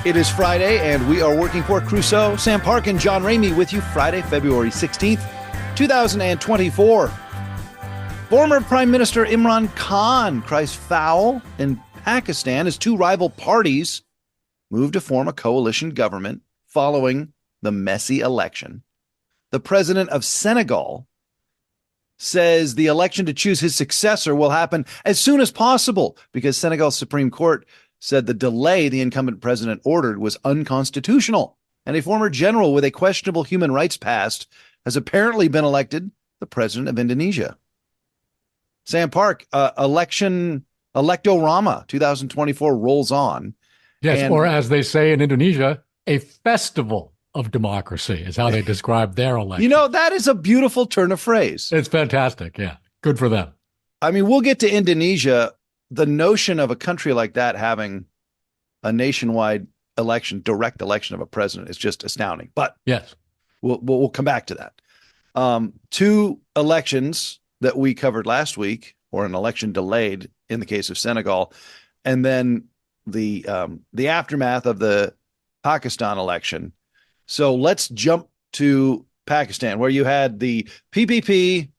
It is Friday, and we are working for Crusoe. Sam Park and John Ramey with you Friday, February 16th, 2024. Former Prime Minister Imran Khan cries foul in Pakistan as two rival parties move to form a coalition government following the messy election. The president of Senegal says the election to choose his successor will happen as soon as possible because Senegal's Supreme Court said the delay the incumbent president ordered was unconstitutional. And a former general with a questionable human rights past has apparently been elected the president of Indonesia. Sam Park, Electorama 2024 rolls on. Yes, or as they say in Indonesia, a festival of democracy is how they describe their election. You know, that is a beautiful turn of phrase. It's fantastic. Yeah, good for them. I mean, we'll get to Indonesia. The notion of a country like that having a nationwide election, direct election of a president is just astounding. But yes, we'll come back to that. Two elections that we covered last week, or an election delayed in the case of Senegal, and then the aftermath of the Pakistan election. So let's jump to Pakistan, where you had the PPP,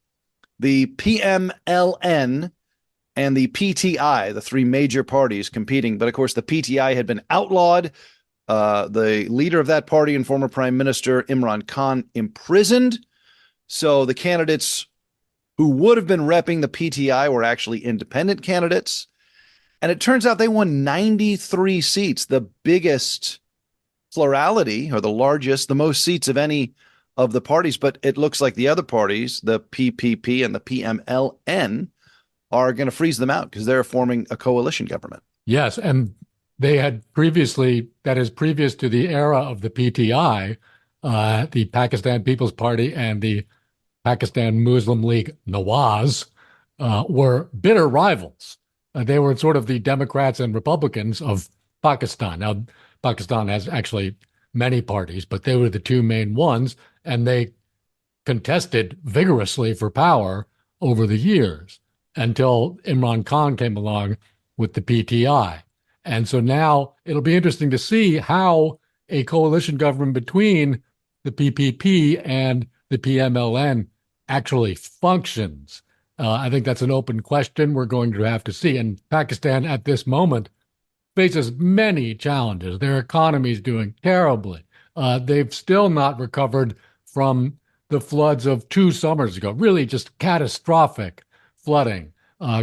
the PMLN, and the PTI, the three major parties competing. But of course, the PTI had been outlawed. The leader of that party and former Prime Minister Imran Khan imprisoned. So the candidates who would have been repping the PTI were actually independent candidates. And it turns out they won 93 seats, the biggest plurality or the largest, the most seats of any of the parties. But it looks like the other parties, the PPP and the PMLN, are going to freeze them out because they're forming a coalition government. Yes, and they had previously, that is previous to the era of the PTI, the Pakistan People's Party and the Pakistan Muslim League Nawaz were bitter rivals. They were sort of the Democrats and Republicans of Pakistan. Now, Pakistan has actually many parties, but they were the two main ones, and they contested vigorously for power over the years until Imran Khan came along with the PTI. And so now it'll be interesting to see how a coalition government between the PPP and the PMLN actually functions. I think that's an open question we're going to have to see. And Pakistan at this moment faces many challenges. Their economy is doing terribly. They've still not recovered from the floods of 2 summers ago, really just catastrophic flooding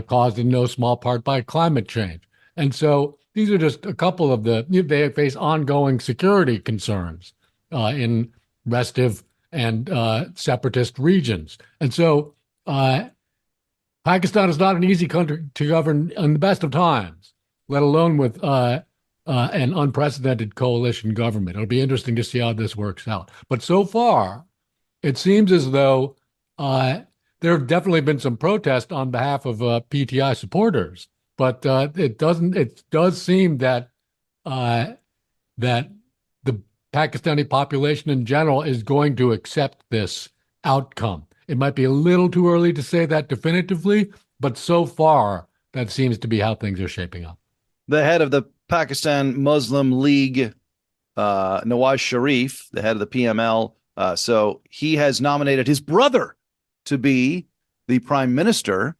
caused in no small part by climate change. And so these are just a couple of they face ongoing security concerns in restive and separatist regions. And so Pakistan is not an easy country to govern in the best of times, let alone with an unprecedented coalition government. It'll be interesting to see how this works out. But so far, it seems as though there have definitely been some protest on behalf of PTI supporters, but it does seem that that the Pakistani population in general is going to accept this outcome. It might be a little too early to say that definitively, but so far that seems to be how things are shaping up. The head of the Pakistan Muslim League, Nawaz Sharif, the head of the PML, so he has nominated his brother to be the prime minister.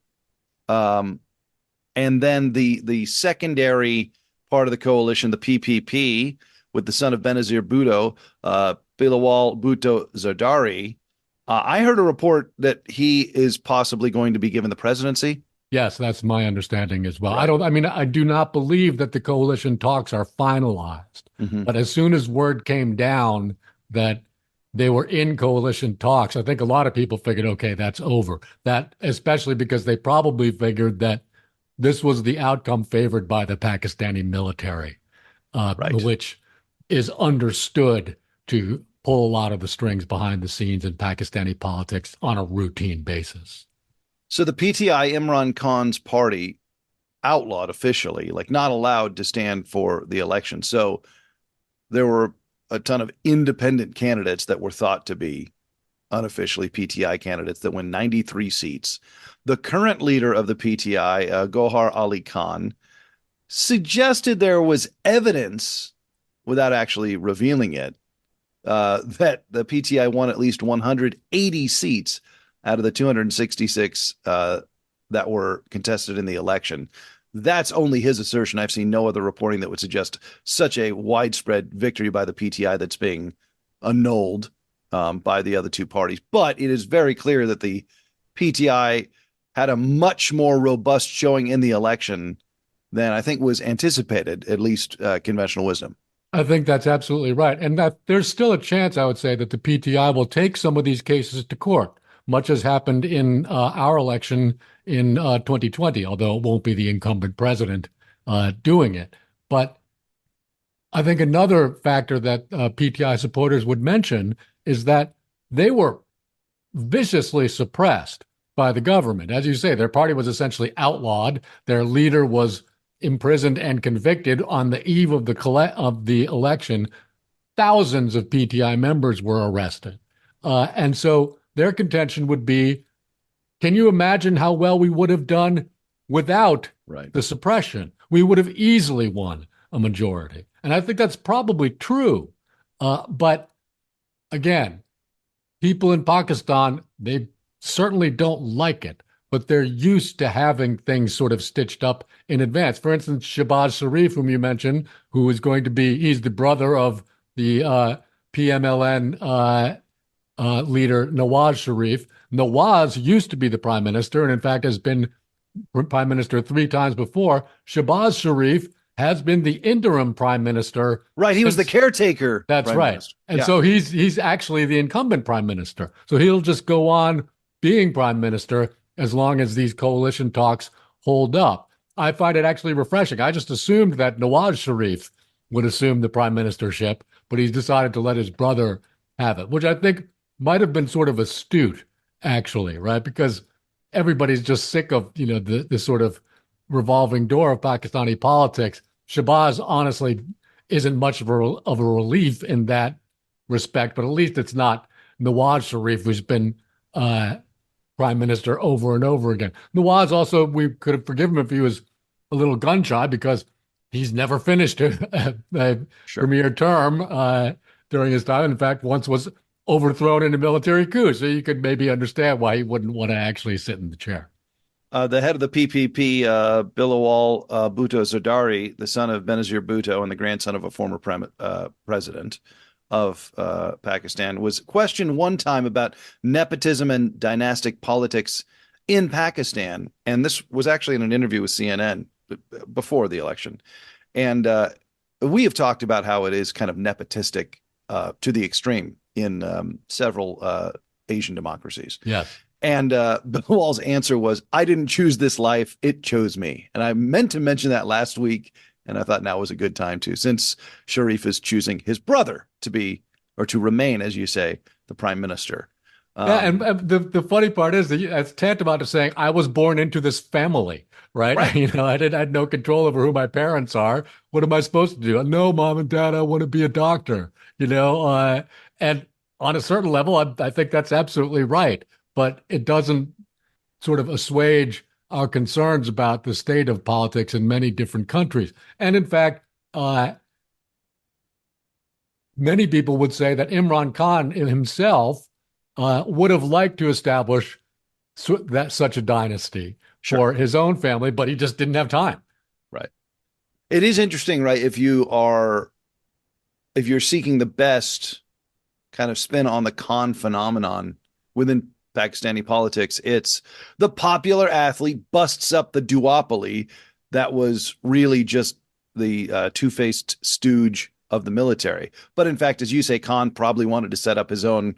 And then the secondary part of the coalition, the PPP, with the son of Benazir Bhutto, Bilawal Bhutto Zardari. I heard a report that he is possibly going to be given the presidency. Yes, that's my understanding as well. Right. I do not believe that the coalition talks are finalized. Mm-hmm. But as soon as word came down that they were in coalition talks, I think a lot of people figured, okay, that's over. That especially because they probably figured that this was the outcome favored by the Pakistani military, right, which is understood to pull a lot of the strings behind the scenes in Pakistani politics on a routine basis. So the PTI, Imran Khan's party, outlawed officially, like not allowed to stand for the election. So there were a ton of independent candidates that were thought to be unofficially PTI candidates that won 93 seats. The current leader of the PTI, Gohar Ali Khan, suggested there was evidence without actually revealing it, that the PTI won at least 180 seats out of the 266 that were contested in the election. That's only his assertion. I've seen no other reporting that would suggest such a widespread victory by the PTI that's being annulled by the other two parties. But it is very clear that the PTI had a much more robust showing in the election than I think was anticipated, at least conventional wisdom. I think that's absolutely right. And that there's still a chance, I would say, that the PTI will take some of these cases to court, much as happened in our election in 2020, although it won't be the incumbent president doing it. But I think another factor that PTI supporters would mention is that they were viciously suppressed by the government. As you say, their party was essentially outlawed. Their leader was imprisoned and convicted on the eve of the election. Thousands of PTI members were arrested. And so their contention would be, can you imagine how well we would have done without the suppression? We would have easily won a majority. And I think that's probably true. But again, people in Pakistan, they certainly don't like it, but they're used to having things sort of stitched up in advance. For instance, Shahbaz Sharif, whom you mentioned, who is going to be, he's the brother of the PMLN leader, Nawaz Sharif. Nawaz used to be the prime minister, and in fact has been prime minister 3 times before. Shahbaz Sharif has been the interim prime minister. Right, he was the caretaker. That's right. And so he's actually the incumbent prime minister. So he'll just go on being prime minister as long as these coalition talks hold up. I find it actually refreshing. I just assumed that Nawaz Sharif would assume the prime ministership, but he's decided to let his brother have it, which I think might have been sort of astute, actually, right? Because everybody's just sick of, the sort of revolving door of Pakistani politics. Shahbaz honestly isn't much of a relief in that respect, but at least it's not Nawaz Sharif, who's been prime minister over and over again. Nawaz also, we could have forgiven him if he was a little gun shy, because he's never finished a premier term during his time. In fact, once was overthrown in a military coup. So you could maybe understand why he wouldn't want to actually sit in the chair. The head of the PPP, Bilawal Bhutto Zardari, the son of Benazir Bhutto and the grandson of a former president of Pakistan, was questioned one time about nepotism and dynastic politics in Pakistan. And this was actually in an interview with CNN before the election. And we have talked about how it is kind of nepotistic to the extreme in several Asian democracies. Yes. And Bilawal's answer was, I didn't choose this life, it chose me. And I meant to mention that last week, and I thought now was a good time to, since Sharif is choosing his brother to be, or to remain, as you say, the prime minister. And the funny part is that it's tantamount to saying, I was born into this family, right? I had no control over who my parents are. What am I supposed to do? No, mom and dad, I want to be a doctor, and on a certain level, I think that's absolutely right. But it doesn't sort of assuage our concerns about the state of politics in many different countries. And in fact, many people would say that Imran Khan himself would have liked to establish such a dynasty for his own family, but he just didn't have time. Right. It is interesting, right? If you're seeking the best kind of spin on the Khan phenomenon within Pakistani politics, it's the popular athlete busts up the duopoly that was really just the two-faced stooge of the military. But in fact, as you say, Khan probably wanted to set up his own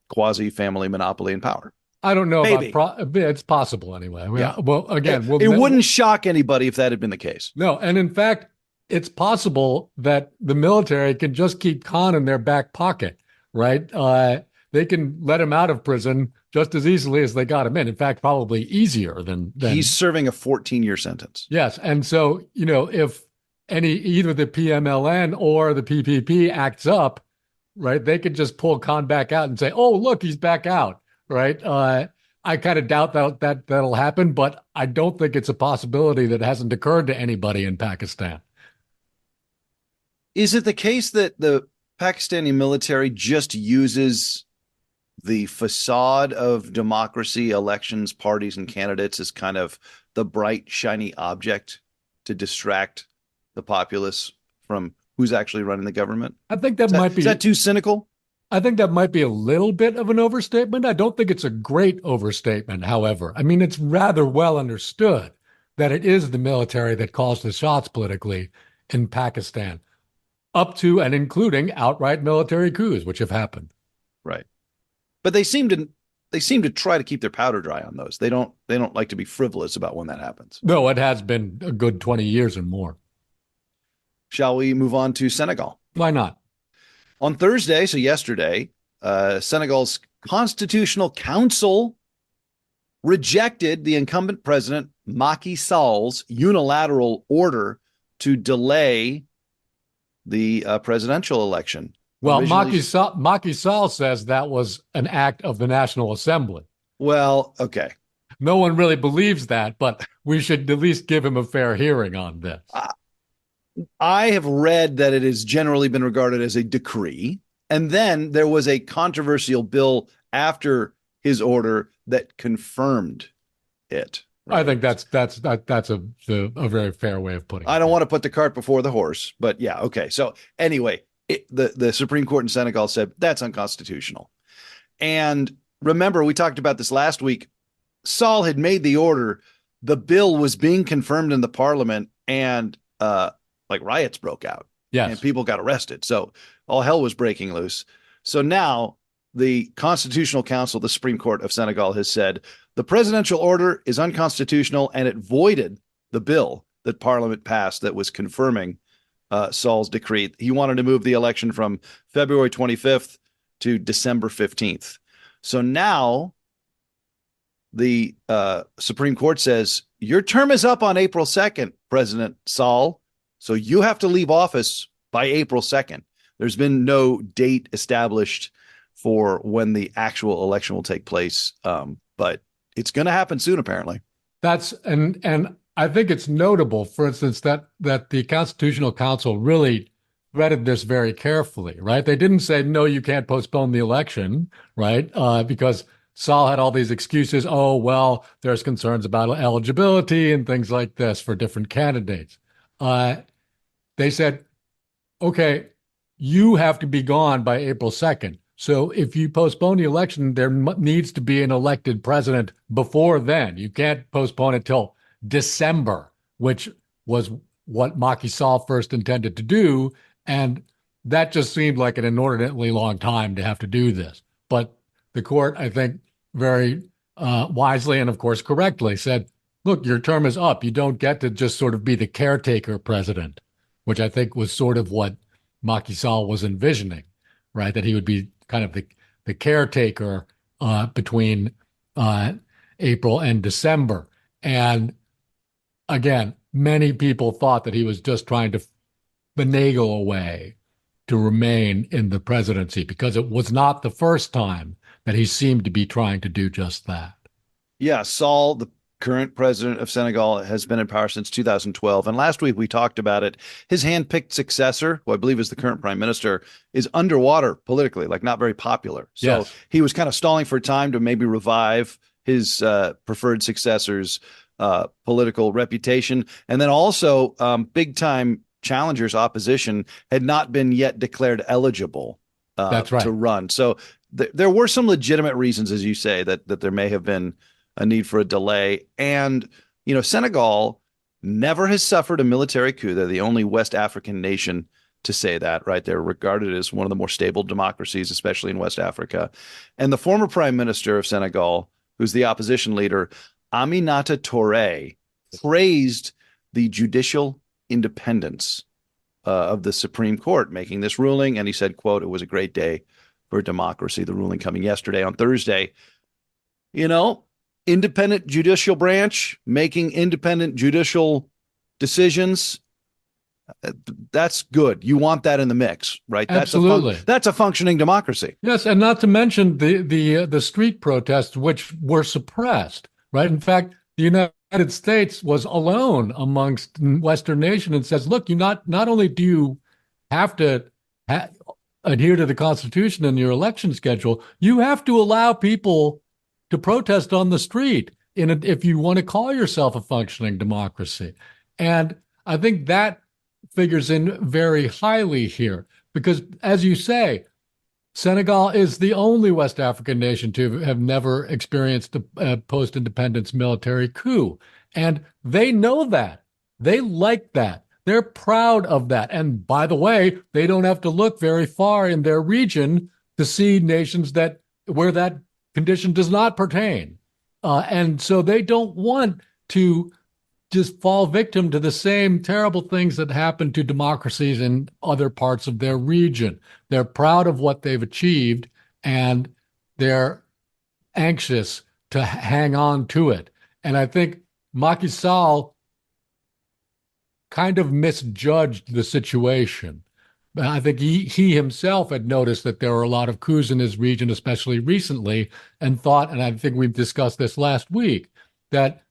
quasi-family monopoly in power. I don't know about it's possible anyway. Yeah. Well, again, it wouldn't shock anybody if that had been the case. No, and in fact, it's possible that the military can just keep Khan in their back pocket, right? They can let him out of prison just as easily as they got him in. In fact, probably easier than he's serving a 14-year sentence. Yes, and so if either the PMLN or the PPP acts up, right, they could just pull Khan back out and say, "Oh, look, he's back out." Right? I kind of doubt that'll happen, but I don't think it's a possibility that hasn't occurred to anybody in Pakistan. Is it the case that the Pakistani military just uses the facade of democracy, elections, parties, and candidates as kind of the bright, shiny object to distract the populace from who's actually running the government? I think that Is that, might is that be too cynical? I think that might be a little bit of an overstatement. I don't think it's a great overstatement, however. I mean, it's rather well understood that it is the military that calls the shots politically in Pakistan, up to and including outright military coups, which have happened. Right. But they seem to try to keep their powder dry on those. They don't like to be frivolous about when that happens. No, it has been a good 20 years or more. Shall we move on to Senegal? Why not? On Thursday, so yesterday, Senegal's Constitutional Council rejected the incumbent president Macky Sall's unilateral order to delay the presidential election. Well, Originally, Macky Sall says that was an act of the National Assembly. well, okay. No one really believes that, but we should at least give him a fair hearing on this. I have read that it has generally been regarded as a decree. And then there was a controversial bill after his order that confirmed it. I Right. think that's a very fair way of putting I it. don't want to put the cart before the horse, but yeah, okay. So anyway, the Supreme Court in Senegal said that's unconstitutional. And remember, we talked about this last week. Sall had made the order. The bill was being confirmed in the parliament, and like riots broke out, and Yes, people got arrested. So all hell was breaking loose. So now the Constitutional Council, the Supreme Court of Senegal, has said the presidential order is unconstitutional, and it voided the bill that Parliament passed that was confirming Sall's decree. He wanted to move the election from February 25th to December 15th. So now the Supreme Court says your term is up on April 2nd, President Sall. So you have to leave office by April 2nd. There's been no date established for when the actual election will take place, but it's going to happen soon, apparently. that's and I think it's notable, for instance, that the Constitutional Council really vetted this very carefully, right? They didn't say no, you can't postpone the election, right? Because Saul had all these excuses. Oh, well, there's concerns about eligibility and things like this for different candidates. They said, okay, you have to be gone by April 2nd. So if you postpone the election, there needs to be an elected president before then. You can't postpone it till December, which was what Macky Sall first intended to do. And that just seemed like an inordinately long time to have to do this. But the court, I think, very wisely and, of course, correctly said, look, your term is up. You don't get to just sort of be the caretaker president, which I think was sort of what Macky Sall was envisioning, right? That he would be kind of the caretaker between April and December. And again, many people thought that he was just trying to finagle a way to remain in the presidency because it was not the first time that he seemed to be trying to do just that. Yeah, Sall, the current president of Senegal, has been in power since 2012. And last week we talked about it. His handpicked successor, who I believe is the current prime minister, is underwater politically, like not very popular. So Yes. he was kind of stalling for time to maybe revive his preferred successor's political reputation. And then also big time challengers, opposition, had not been yet declared eligible That's right. to run. So there were some legitimate reasons, as you say, that there may have been a need for a delay. And, you know, Senegal never has suffered a military coup. They're the only West African nation to say that, right? They're regarded as one of the more stable democracies, especially in West Africa. And the former prime minister of Senegal, who's the opposition leader, Aminata Touré, praised the judicial independence of the Supreme Court making this ruling. And he said, quote, it was a great day for democracy. The ruling coming yesterday on Thursday. You know, independent judicial branch making independent judicial decisions. That's good. You want that in the mix, right? Absolutely. That's a functioning democracy. Yes, and not to mention the street protests, which were suppressed, right? In fact, the United States was alone amongst Western nations and says, look, you not only do you have to ha adhere to the Constitution and your election schedule, you have to allow people to protest on the street if you want to call yourself a functioning democracy. And I think that figures in very highly here because, as you say, Senegal is the only West African nation to have never experienced a post-independence military coup. And they know that. They like that. They're proud of that. And by the way, they don't have to look very far in their region to see nations that where that condition does not pertain. And so they don't want to just fall victim to the same terrible things that happen to democracies in other parts of their region. They're proud of what they've achieved and they're anxious to hang on to it. And I think Macky Sall kind of misjudged the situation. I think he himself had noticed that there were a lot of coups in his region, especially recently, and thought, and I think we've discussed this last week, that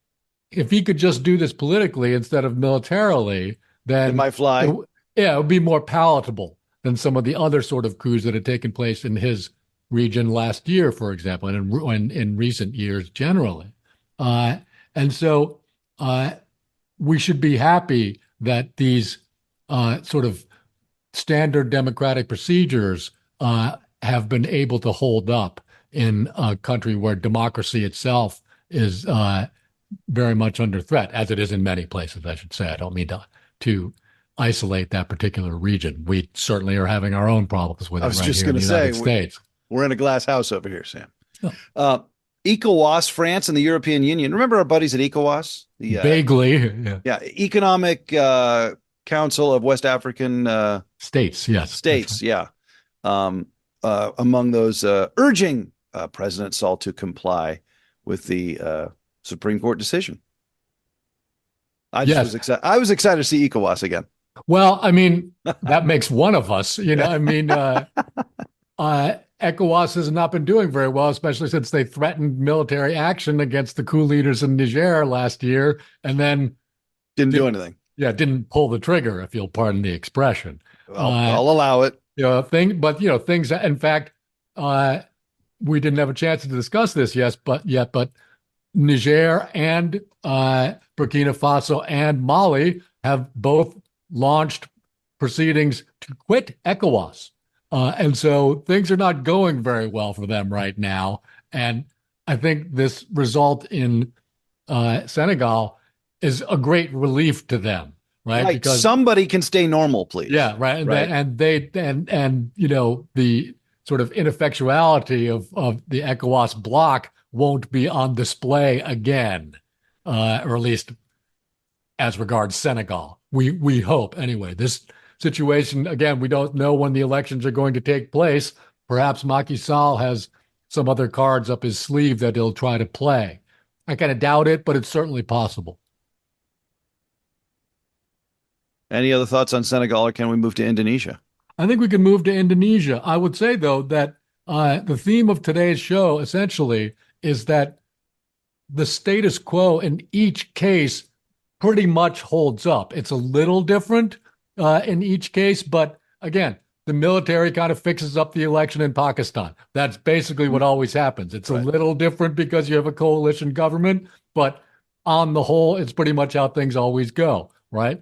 if he could just do this politically instead of militarily, It then might fly. yeah, it would be more palatable than some of the other sort of coups that had taken place in his region last year, for example, and in recent years generally. Uh, and so we should be happy that these sort of standard democratic procedures have been able to hold up in a country where democracy itself is very much under threat, as it is in many places, I should say. I don't mean to isolate that particular region. We certainly are having our own problems with I it was right just here in going the to say, United States. we're in a glass house over here, Sam. Oh, Uh, ECOWAS, France, and the European Union. Remember our buddies at ECOWAS? The vaguely, yeah. yeah, Economic Council of West African States, yes, that's states. right. Yeah, among those urging President Sall to comply with the Supreme Court decision. I just Yes. was excited. I was excited to see ECOWAS again. Well, I mean, that makes one of us, you know, I mean, ECOWAS has not been doing very well, especially since they threatened military action against the coup leaders in Niger last year, and then Didn't do didn't, anything. yeah, didn't pull the trigger, if you'll pardon the expression. Uh, I'll allow it. but things. In fact, uh, we didn't have a chance to discuss this but Niger and Burkina Faso and Mali have both launched proceedings to quit ECOWAS. And so things are not going very well for them right now. And I think this result in Senegal is a great relief to them, right? Right. Because Somebody can stay normal, please. yeah, right. And Right. the sort of ineffectuality of the ECOWAS bloc won't be on display again, or at least as regards Senegal. We hope anyway. This situation again, we don't know when the elections are going to take place. Perhaps Macky Sall has some other cards up his sleeve that he'll try to play. I kind of doubt it, but it's certainly possible. Any other thoughts on Senegal, or can we move to Indonesia? I think we can move to Indonesia. I would say, though, that the theme of today's show essentially is that the status quo in each case pretty much holds up. It's a little different in each case, but again, the military kind of fixes up the election in Pakistan. That's basically what always happens. It's a Right. little different because you have a coalition government, but on the whole, it's pretty much how things always go, right?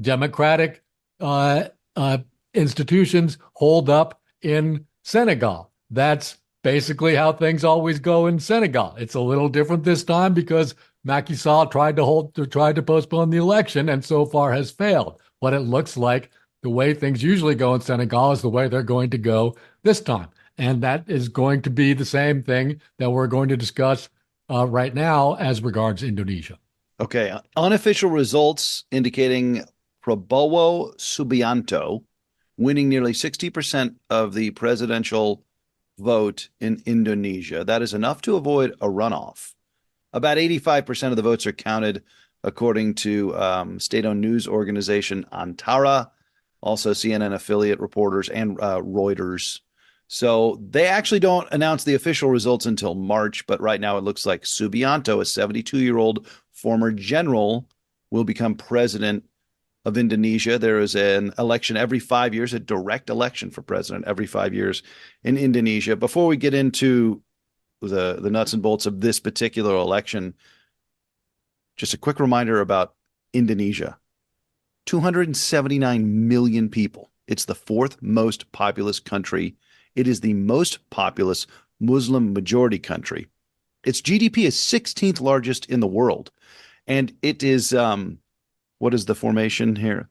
Democratic uh, uh, institutions hold up in Senegal. That's basically how things always go in Senegal. It's a little different this time because Macky Sall tried to postpone the election and so far has failed. But it looks like the way things usually go in Senegal is the way they're going to go this time. And that is going to be the same thing that we're going to discuss right now as regards Indonesia. Okay. Unofficial results indicating Prabowo Subianto winning nearly 60% of the presidential vote in Indonesia. That is enough to avoid a runoff. About 85% of the votes are counted, according to state-owned news organization Antara, also CNN affiliate reporters, and Reuters. So they actually don't announce the official results until March, but right now it looks like Subianto, a 72-year-old former general, will become president of Indonesia. There is an election every 5 years, a direct election for president every 5 years in Indonesia. Before we get into the nuts and bolts of this particular election, just a quick reminder about Indonesia. 279 million people. It's the fourth most populous country. It is the most populous Muslim majority country. Its GDP is 16th largest in the world. And it is, what is the formation here?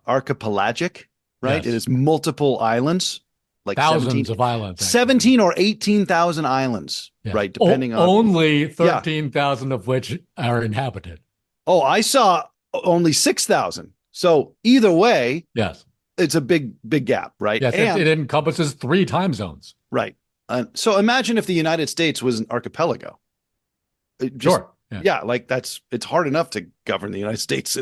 Archipelagic, right? It Yes. is multiple islands, like Thousands of islands, actually. 17 or 18,000 islands, Yes. right? Depending on. Only Yeah. 13,000 of which are inhabited. Oh, I saw only 6,000. So either way, Yes. it's a big, big gap, right? Yes. And It encompasses 3 time zones. right. So imagine if the United States was an archipelago. Sure. Yeah, like it's hard enough to govern the United States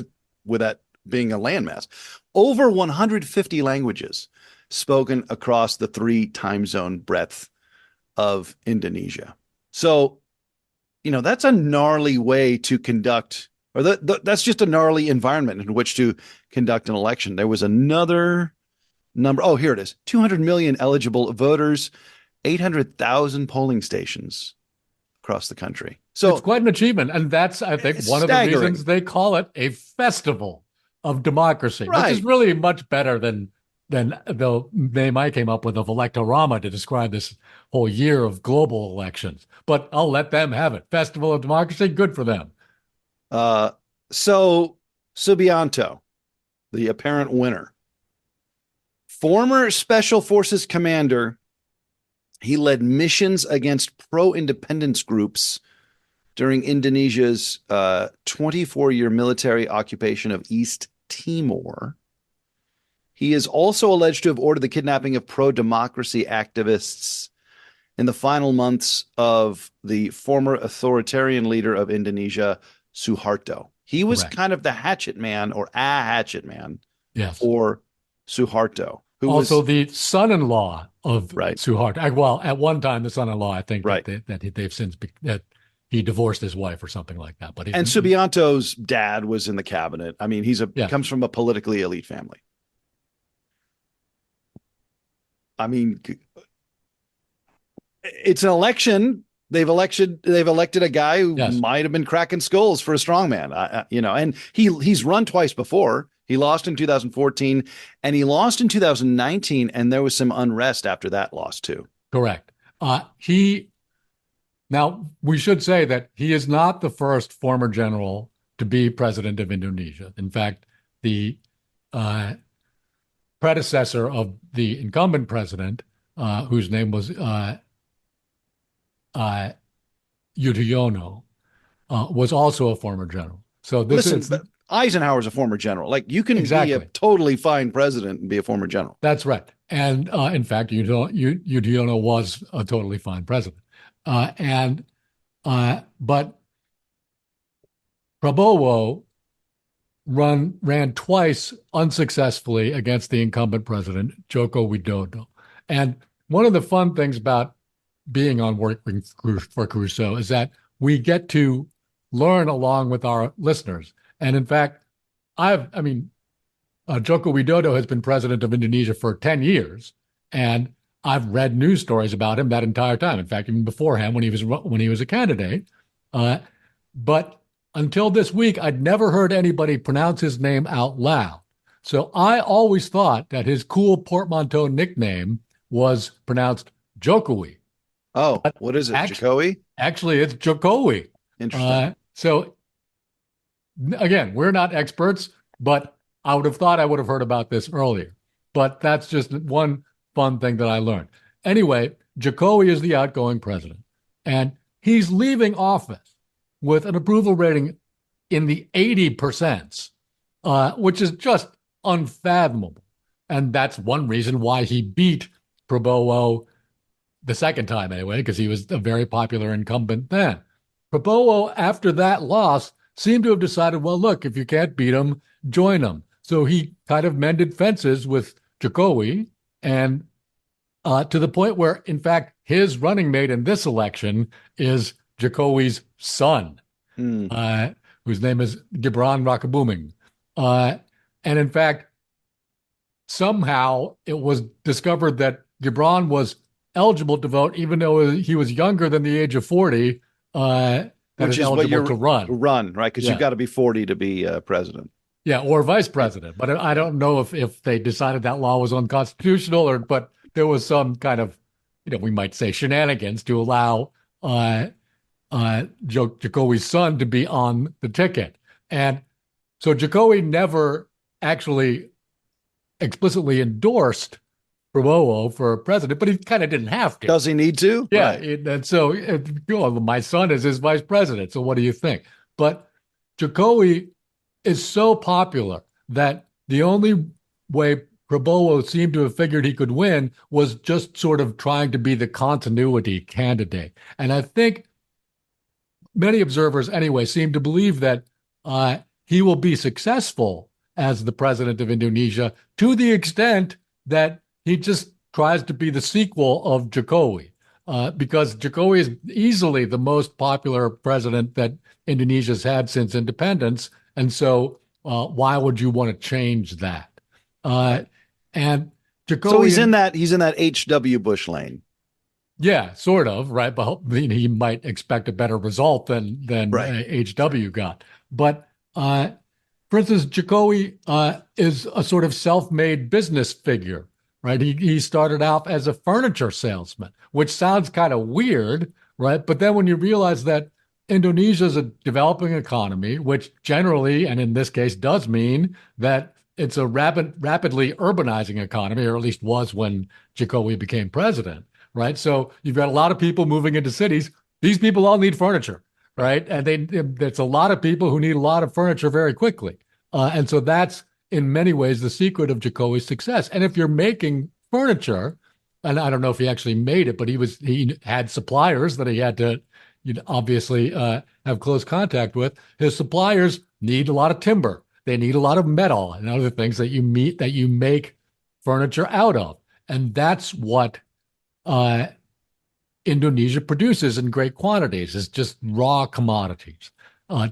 with that being a landmass. Over 150 languages spoken across the 3 time zone breadth of Indonesia. So, that's a gnarly way to conduct, or that's just a gnarly environment in which to conduct an election. There was another number. Oh, here it is. 200 million eligible voters, 800,000 polling stations across the country. So it's quite an achievement. And that's, I think, one of the reasons they call it a festival of democracy, right, which is really much better than the name I came up with of Electorama to describe this whole year of global elections. But I'll let them have it. Festival of Democracy, good for them. So Subianto, the apparent winner, former Special Forces commander, he led missions against pro-independence groups during Indonesia's 24-year military occupation of East Timor. He is also alleged to have ordered the kidnapping of pro-democracy activists in the final months of the former authoritarian leader of Indonesia, Suharto. He was Correct. kind of the hatchet man, or a hatchet man, yes, for Suharto, who also was the son-in-law of right. Suharto. Well, at one time, the son-in-law, I think, right. they've since that he divorced his wife or something like that. But and Subianto's dad was in the cabinet. I mean, comes from a politically elite family. I mean, it's an election. They've elected a guy who might have been cracking skulls for a strongman, and he's run twice before. He lost in 2014 and he lost in 2019, and there was some unrest after that loss too. Correct. Now we should say that he is not the first former general to be president of Indonesia. In fact, the predecessor of the incumbent president, whose name was Yudhoyono, was also a former general. So Eisenhower's a former general. Like, you can be a totally fine president and be a former general. That's right. And in fact, Yudhoyono was a totally fine president. But Prabowo ran twice unsuccessfully against the incumbent president, Joko Widodo. And one of the fun things about being on Working for Crusoe is that we get to learn along with our listeners. And in fact, Joko Widodo has been president of Indonesia for 10 years, and I've read news stories about him that entire time. In fact, even beforehand, when he was a candidate. But until this week, I'd never heard anybody pronounce his name out loud. So I always thought that his cool portmanteau nickname was pronounced Jokowi. Oh, what is it? Jokowi? Actually, it's Jokowi. Interesting. So again, we're not experts, but I would have thought I would have heard about this earlier. But that's just one fun thing that I learned. Anyway, Jokowi is the outgoing president, and he's leaving office with an approval rating in the 80%, which is just unfathomable. And that's one reason why he beat Prabowo the second time anyway, because he was a very popular incumbent then. Prabowo, after that loss, seemed to have decided, well, look, if you can't beat him, join him. So he kind of mended fences with Jokowi, and to the point where, in fact, his running mate in this election is Jokowi's son, whose name is Gibran Rakebuming. And in fact, somehow it was discovered that Gibran was eligible to vote, even though he was younger than the age of 40, that which is is what eligible to you're run. run, right? Because you've Yeah. got to be 40 to be president. Yeah, or vice Right. president. But I Yeah. don't know if they decided that law was unconstitutional but there was some kind of, we might say shenanigans to allow Jokowi's son to be on the ticket. And so Jokowi never actually explicitly endorsed Prabowo for president, but he kind of didn't have to. Does he need to? Yeah, Right. and so my son is his vice president. So what do you think? But Jokowi is so popular that the only way Prabowo seemed to have figured he could win was just sort of trying to be the continuity candidate. And I think many observers, anyway, seem to believe that he will be successful as the president of Indonesia to the extent that he just tries to be the sequel of Jokowi, because Jokowi is easily the most popular president that Indonesia's had since independence. And so, why would you want to change that? Uh, Right. and So Jokowi, he's in that H.W. Bush lane. yeah, sort of, right? But he might expect a better result than Right. Sure. HW got. But for instance, Jokowi is a sort of self-made business figure, right? He started out as a furniture salesman, which sounds kind of weird, right? But then when you realize that Indonesia is a developing economy, which generally, and in this case, does mean that it's a rapidly urbanizing economy, or at least was when Jokowi became president, right? So you've got a lot of people moving into cities. These people all need furniture, Right. right? And there's a lot of people who need a lot of furniture very quickly. And so that's in many ways the secret of Jokowi's success. And if you're making furniture, and I don't know if he actually made it, but he had suppliers that he had to obviously have close contact with. His suppliers need a lot of timber. They need a lot of metal and other things that you make furniture out of. And that's what uh, Indonesia produces in great quantities. It's just raw commodities,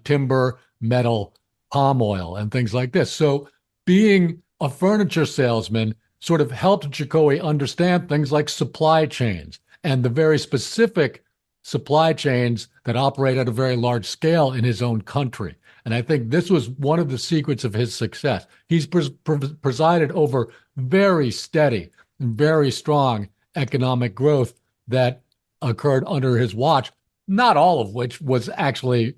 timber, metal, palm oil, and things like this. So being a furniture salesman sort of helped Jokowi understand things like supply chains and the very specific supply chains that operate at a very large scale in his own country. And I think this was one of the secrets of his success. He's presided over very steady and very strong economic growth that occurred under his watch, not all of which was actually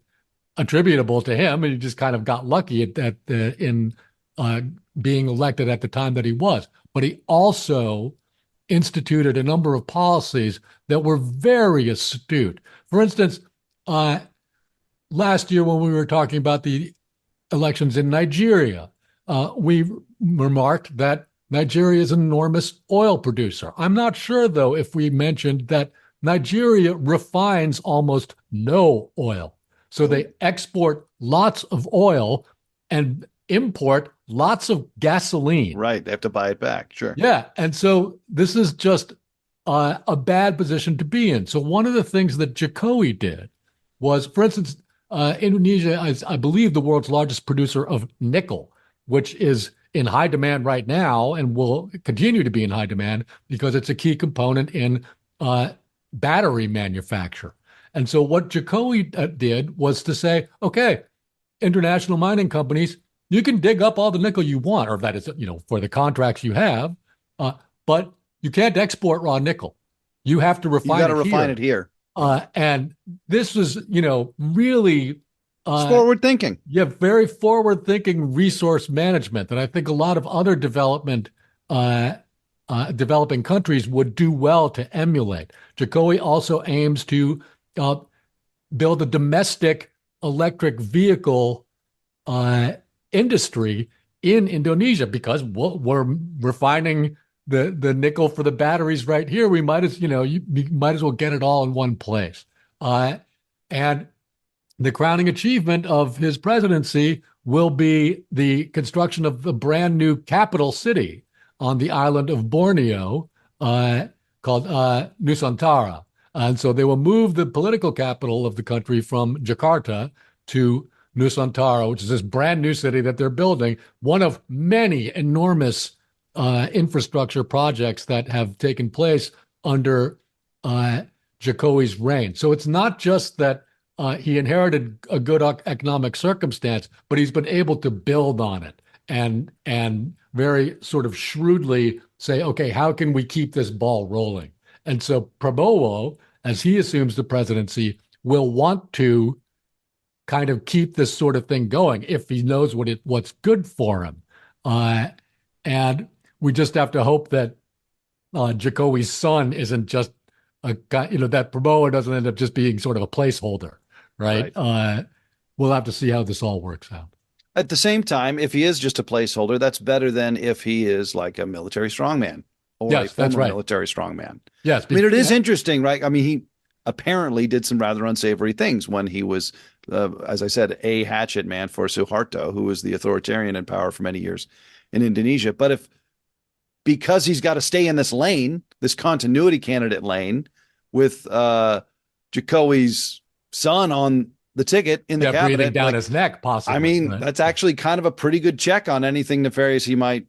attributable to him. And he just kind of got lucky in uh, being elected at the time that he was. But he also instituted a number of policies that were very astute. For instance, last year when we were talking about the elections in Nigeria, we remarked that Nigeria is an enormous oil producer. I'm not sure, though, if we mentioned that Nigeria refines almost no oil. So Oh, they export lots of oil and import lots of gasoline. right. They have to buy it back. Sure. Yeah. And so this is just a bad position to be in. So one of the things that Jokowi did was, for instance, Indonesia is, I believe, the world's largest producer of nickel, which is in high demand right now and will continue to be in high demand because it's a key component in battery manufacture. And so what Jokowi did was to say, okay, international mining companies, you can dig up all the nickel you want, or that is, for the contracts you have, but you can't export raw nickel. You have to You refine got to it refine it here. here. And this was, really, It's uh, forward thinking. very forward-thinking resource management that I think a lot of other developing countries would do well to emulate. Jokowi also aims to uh, build a domestic electric vehicle uh, industry in Indonesia because we're refining the nickel for the batteries right here. We might as you might as well get it all in one place. And the crowning achievement of his presidency will be the construction of the brand new capital city on the island of Borneo called Nusantara. And so they will move the political capital of the country from Jakarta to Nusantara, which is this brand new city that they're building, one of many enormous infrastructure projects that have taken place under Jokowi's reign. So it's not just that he inherited a good economic circumstance, but he's been able to build on it and very sort of shrewdly say, okay, how can we keep this ball rolling? And so Prabowo, as he assumes the presidency, will want to kind of keep this sort of thing going if he knows what's good for him. And we just have to hope that Jokowi's son isn't just a guy, that Prabowo doesn't end up just being sort of a placeholder, right? Right. We'll have to see how this all works out. At the same time, if he is just a placeholder, that's better than if he is like a military strongman or a Yes, that's former right. military strongman. Yes, I mean, it is interesting, right? I mean, he apparently did some rather unsavory things when he was, as I said, a hatchet man for Suharto, who was the authoritarian in power for many years in Indonesia. But if because he's got to stay in this lane, this continuity candidate lane, with Jokowi's son on the ticket in the breathing cabinet, down like, his neck, possibly. I mean, Right? that's actually kind of a pretty good check on anything nefarious he might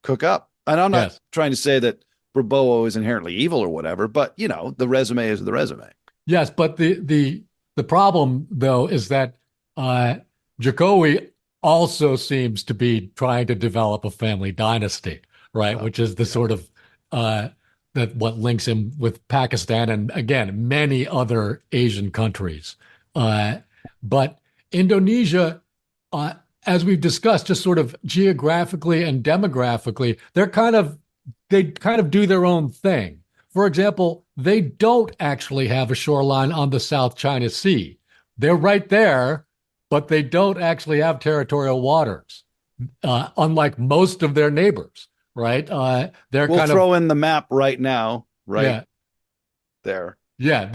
cook up. And I'm not Yes. trying to say that Prabowo is inherently evil or whatever, but the resume is the resume. Yes, but the problem though is that Jokowi also seems to be trying to develop a family dynasty, right? Which is the sort of that what links him with Pakistan and again many other Asian countries. But Indonesia, uh, as we've discussed, just sort of geographically and demographically, they kind of do their own thing. For example, they don't actually have a shoreline on the South China Sea. They're right there, but they don't actually have territorial waters, unlike most of their neighbors, right? We'll throw in the map right now, right yeah, there. yeah.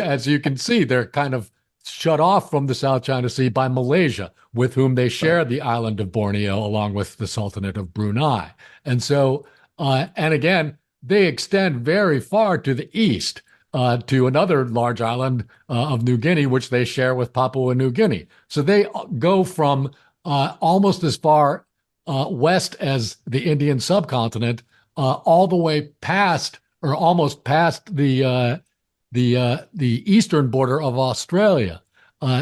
As you can see, they're kind of shut off from the South China Sea by Malaysia, with whom they Right. share the island of Borneo along with the Sultanate of Brunei. And so, and again, they extend very far to the east, to another large island of New Guinea, which they share with Papua New Guinea. So they go from almost as far west as the Indian subcontinent, all the way past or almost past the eastern border of Australia.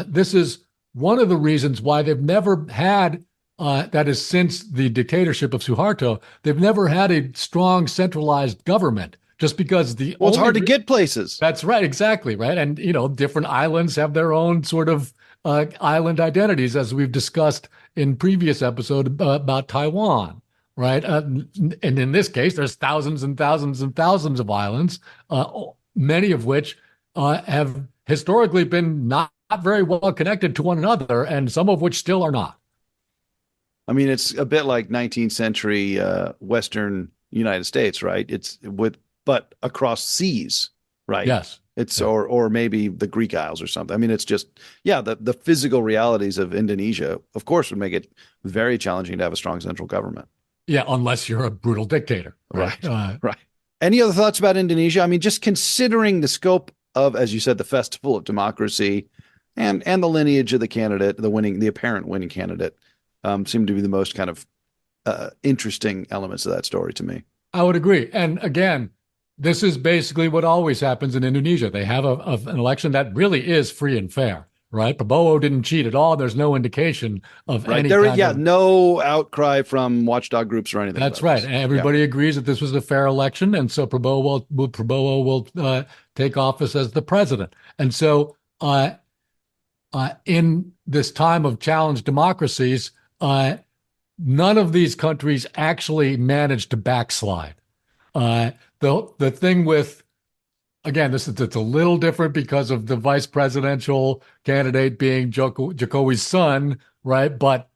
This is one of the reasons why they've never had, that is, since the dictatorship of Suharto, they've never had a strong centralized government. Just because it's hard to get places. That's right, exactly, right. And different islands have their own sort of island identities, as we've discussed in previous episode about Taiwan, right? And in this case, there's thousands and thousands and thousands of islands, many of which have historically been not very well connected to one another, and some of which still are not. I mean, it's a bit like 19th century Western United States, right? But across seas, right? Yes. It's or maybe the Greek Isles or something. I mean, it's just the physical realities of Indonesia, of course, would make it very challenging to have a strong central government. Yeah, unless you're a brutal dictator, right? Right. Any other thoughts about Indonesia? I mean, just considering the scope of, as you said, the festival of democracy and the lineage of the candidate, the apparent winning candidate, seem to be the most kind of interesting elements of that story to me. I would agree. And again, this is basically what always happens in Indonesia. They have an election that really is free and fair, right? Prabowo didn't cheat at all. There's no indication of any kind of... no outcry from watchdog groups or anything. That's right. This. Everybody agrees that this was a fair election, and so Prabowo will take office as the president. And so, in this time of challenged democracies, none of these countries actually managed to backslide. The thing with, again, it's a little different because of the vice presidential candidate being Jokowi's son, right? But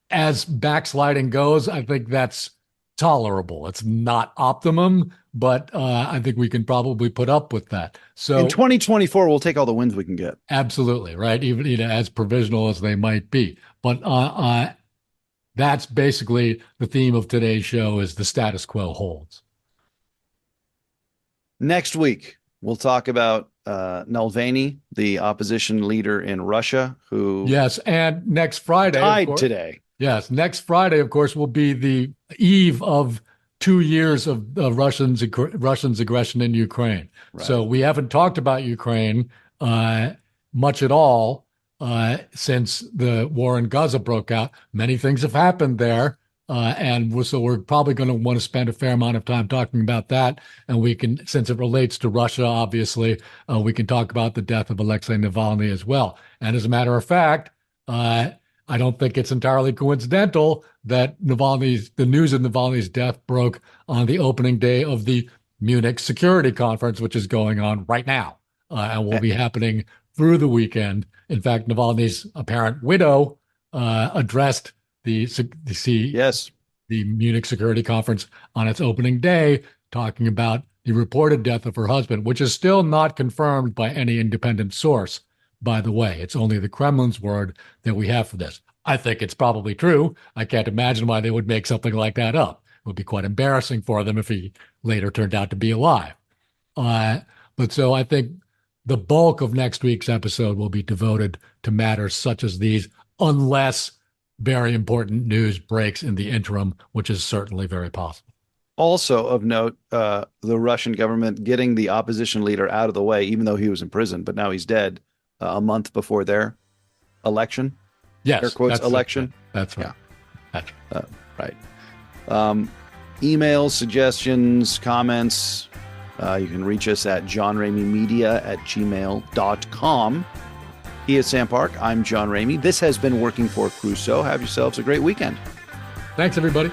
as backsliding goes, I think that's tolerable. It's not optimum, but I think we can probably put up with that. So in 2024, we'll take all the wins we can get. Absolutely, right? Even as provisional as they might be. But that's basically the theme of today's show: is the status quo holds. Next week, We'll talk about Navalny, the opposition leader in Russia, who Yes, and next Friday, of died course. today. Yes, next Friday, of course, will be the eve of 2 years of Russians' aggression in Ukraine. Right. So we haven't talked about Ukraine much at all since the war in Gaza broke out. Many things have happened there, so we're probably going to want to spend a fair amount of time talking about that. And we can, since it relates to Russia, obviously, we can talk about the death of Alexei Navalny as well. And as a matter of fact, I don't think it's entirely coincidental that the news of Navalny's death broke on the opening day of the Munich Security Conference, which is going on right now and will be happening through the weekend. In fact, Navalny's apparent widow addressed Yes. the Munich Security Conference on its opening day, talking about the reported death of her husband, which is still not confirmed by any independent source. By the way, it's only the Kremlin's word that we have for this. I think it's probably true. I can't imagine why they would make something like that up. It would be quite embarrassing for them if he later turned out to be alive. But so I think the bulk of next week's episode will be devoted to matters such as these, unless very important news breaks in the interim, which is certainly very possible. Also of note, the Russian government getting the opposition leader out of the way, even though he was in prison, but now he's dead a month before their election. Yes, air quotes election. That's right. Yeah. That's right. Emails, suggestions, comments. You can reach us at johnrameymedia@gmail.com. He is Sam Park. I'm John Ramey. This has been Working for Crusoe. Have yourselves a great weekend. Thanks, everybody.